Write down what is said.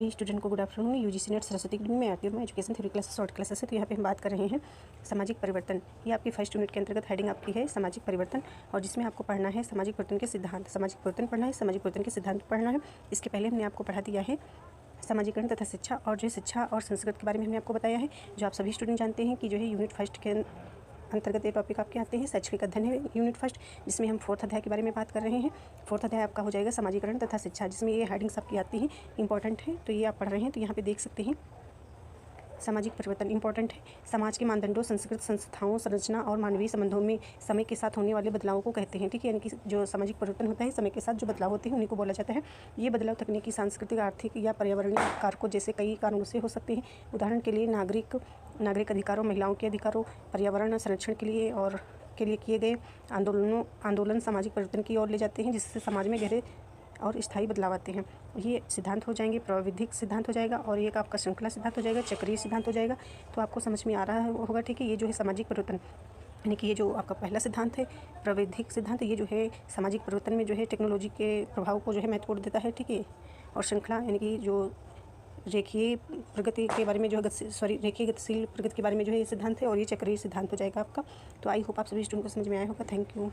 Student को good afternoon. UGC net Saraswati academy में आती हूँ मैं। Education theory classes short classes है। तो यहाँ पे हम बात कर रहे हैं सामाजिक परिवर्तन। ये आपकी फर्स्ट यूनिट के अंतर्गत हेडिंग आपकी है सामाजिक परिवर्तन, और जिसमें आपको पढ़ना है सामाजिक परिवर्तन के सिद्धांत। सामाजिक परिवर्तन पढ़ना है, सामाजिक परिवर्तन के सिद्धांत पढ़ना है। इसके पहले हमने आपको पढ़ा दिया है समाजीकरण तथा शिक्षा, और जो शिक्षा और संस्कृत के बारे में हमने आपको बताया है। जो आप सभी स्टूडेंट जानते हैं कि जो है यूनिट फर्स्ट के अंतर्गत ये टॉपिक आपके आते हैं। शैक्षणिक अध्ययन है यूनिट फर्स्ट, जिसमें हम फोर्थ अध्याय के बारे में बात कर रहे हैं। फोर्थ अध्याय आपका हो जाएगा समाजीकरण तथा शिक्षा, जिसमें ये हेडिंग्स आपकी आती हैं, इंपॉर्टेंट है। तो ये आप पढ़ रहे हैं तो यहाँ पे देख सकते हैं सामाजिक परिवर्तन इंपॉर्टेंट है। समाज के मानदंडों, संस्कृत संस्थाओं, संरचना और मानवीय संबंधों में समय के साथ होने वाले बदलावों को कहते हैं। ठीक है, यानी कि जो सामाजिक परिवर्तन होता है समय के साथ जो बदलाव होते हैं उन्हीं को बोला जाता है। ये बदलाव तकनीकी, सांस्कृतिक, आर्थिक या पर्यावरणीय कारकों जैसे कई कारणों से हो सकते हैं। उदाहरण के लिए नागरिक अधिकारों, महिलाओं के अधिकारों, पर्यावरण संरक्षण के लिए किए गए आंदोलन सामाजिक परिवर्तन की ओर ले जाते हैं, जिससे समाज में गहरे और स्थायी बदलाव आते हैं। ये सिद्धांत हो जाएंगे, प्राविधिक सिद्धांत हो जाएगा, और एक आपका श्रृंखला सिद्धांत हो जाएगा, चक्रीय सिद्धांत हो जाएगा। तो आपको समझ में आ रहा होगा। ठीक है, ये जो है सामाजिक परिवर्तन, यानी कि ये जो आपका पहला सिद्धांत है प्राविधिक सिद्धांत, ये जो है सामाजिक परिवर्तन में जो है टेक्नोलॉजी के प्रभाव को जो है महत्वपूर्ण देता है। ठीक है, और श्रृंखला यानी कि जो रेखीय प्रगति के बारे में जो है रेखीय गतिशील प्रगति के बारे में जो है ये सिद्धांत है, और ये चक्रीय सिद्धांत हो जाएगा आपका। तो आई होप आप सभी स्टूडेंट को समझ में आया होगा। Thank you.